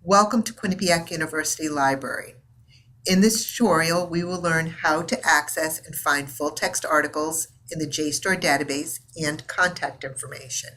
Welcome to Quinnipiac University Library. In this tutorial, we will learn how to access and find full-text articles in the Jstor database and contact information.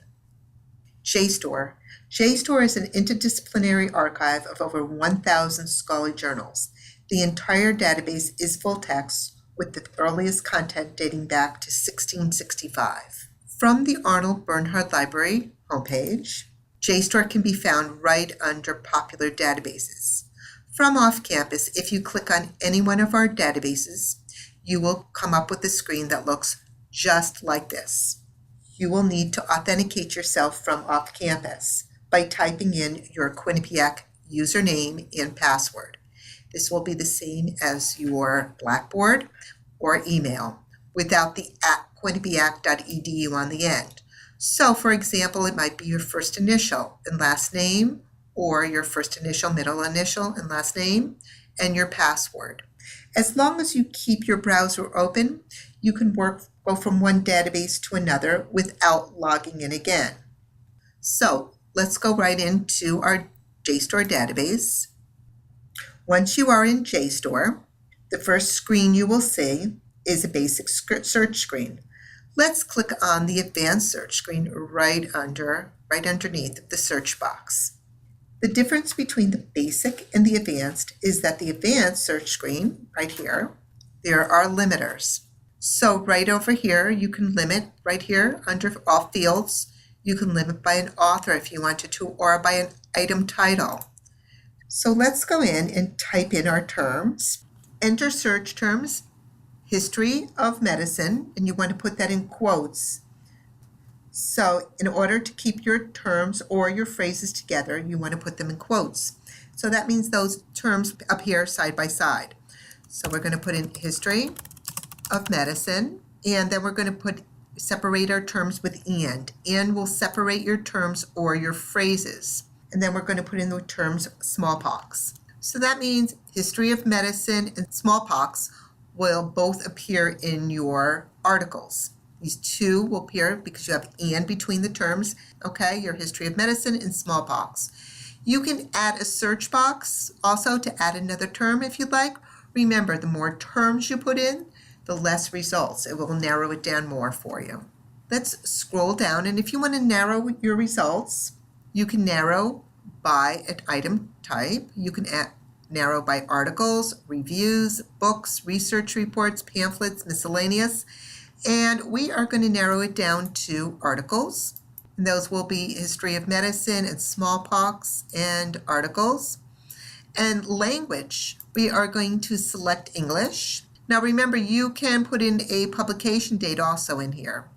Jstor. Jstor is an interdisciplinary archive of over 1,000 scholarly journals. The entire database is full-text with the earliest content dating back to 1665. From the Arnold Bernhard Library homepage, Jstor can be found right under Popular Databases. From off-campus, if you click on any one of our databases, you will come up with a screen that looks just like this. You will need to authenticate yourself from off-campus by typing in your Quinnipiac username and password. This will be the same as your Blackboard or email without the @quinnipiac.edu on the end. So, for example, it might be your first initial and last name, or your first initial, middle initial, and last name, and your password. As long as you keep your browser open, you can go from one database to another without logging in again. So, let's go right into our Jstor database. Once you are in Jstor, the first screen you will see is a basic search screen. Let's click on the advanced search screen right underneath the search box. The difference between the basic and the advanced is that the advanced search screen, right here, there are limiters. So right over here, you can limit right here under all fields. You can limit by an author if you wanted to, or by an item title. So let's go in and type in our terms. Enter search terms. History of medicine, and you want to put that in quotes. So in order to keep your terms or your phrases together, you want to put them in quotes. So that means those terms appear side by side. So we're going to put in history of medicine, and then we're going to separate our terms with and. And will separate your terms or your phrases. And then we're going to put in the terms smallpox. So that means history of medicine and smallpox will both appear in your articles. These two will appear because you have and between the terms, okay, your history of medicine and smallpox. You can add a search box also to add another term if you'd like. Remember, the more terms you put in, the less results. It will narrow it down more for you. Let's scroll down, and if you want to narrow your results, you can narrow by an item type. You can narrow by articles, reviews, books, research reports, pamphlets, miscellaneous, and we are going to narrow it down to articles. And those will be history of medicine and smallpox and articles. And language, we are going to select English. Now remember, you can put in a publication date also in here.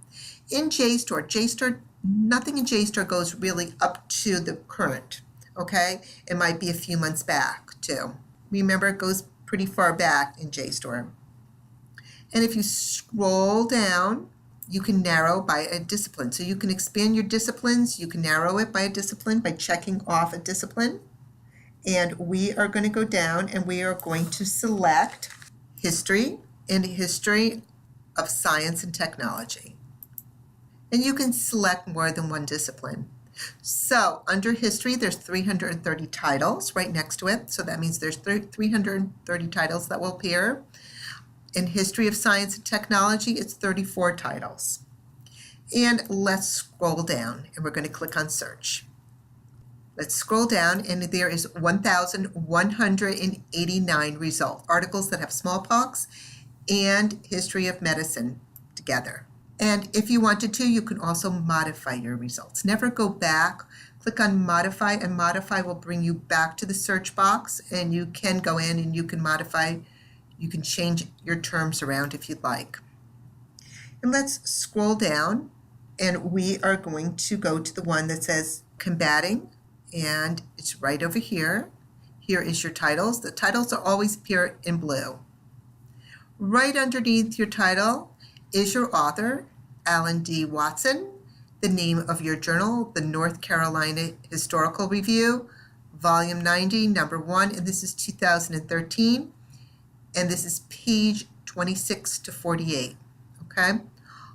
In Jstor, nothing in Jstor goes really up to the current. Okay, it might be a few months back too. Remember, it goes pretty far back in Jstor. And if you scroll down, you can narrow by a discipline. So you can expand your disciplines. You can narrow it by a discipline by checking off a discipline. And we are going to go down and we are going to select history and history of science and technology. And you can select more than one discipline. So under history, there's 330 titles right next to it. So that means there's 330 titles that will appear. In history of science and technology, it's 34 titles. And let's scroll down, and we're going to click on search. Let's scroll down, and there is 1,189 articles that have smallpox and history of medicine together. And if you wanted to, you can also modify your results. Never go back. Click on modify, and modify will bring you back to the search box, and you can go in and you can modify. You can change your terms around if you'd like. And let's scroll down, and we are going to go to the one that says combating, and it's right over here. Here is your titles. The titles will always appear in blue. Right underneath your title is your author, Alan D. Watson, the name of your journal, the North Carolina Historical Review, Volume 90, Number 1, and this is 2013, and this is page 26 to 48, okay?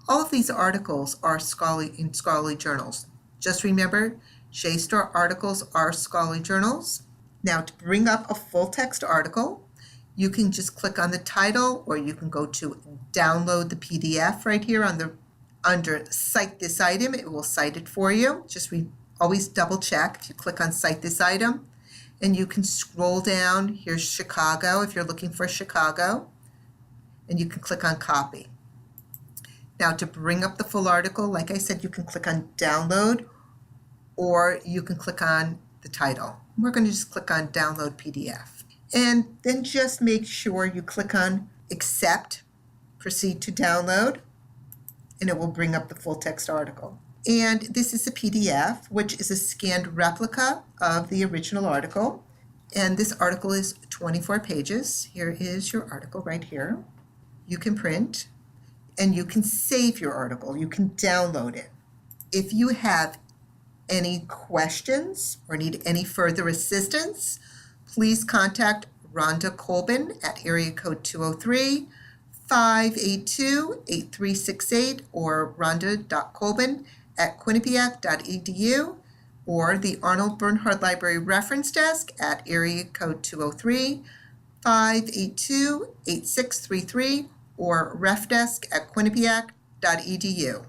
All of these articles are in scholarly journals. Just remember, Jstor articles are scholarly journals, Now, to bring up a full text article, you can just click on the title, or you can go to download the PDF right here under Cite This Item. It will cite it for you. Just always double check if you click on Cite This Item. And you can scroll down. Here's Chicago if you're looking for Chicago. And you can click on Copy. Now, to bring up the full article, like I said, you can click on Download, or you can click on the title. We're going to just click on Download PDF. And then just make sure you click on Accept, Proceed to Download, and it will bring up the full text article. And this is a PDF, which is a scanned replica of the original article. And this article is 24 pages. Here is your article right here. You can print, and you can save your article. You can download it. If you have any questions or need any further assistance, please contact Rhonda Colbin at area code 203-582-8368 or rhonda.colbin@quinnipiac.edu, or the Arnold Bernhard Library Reference Desk at area code 203-582-8633 or refdesk@quinnipiac.edu.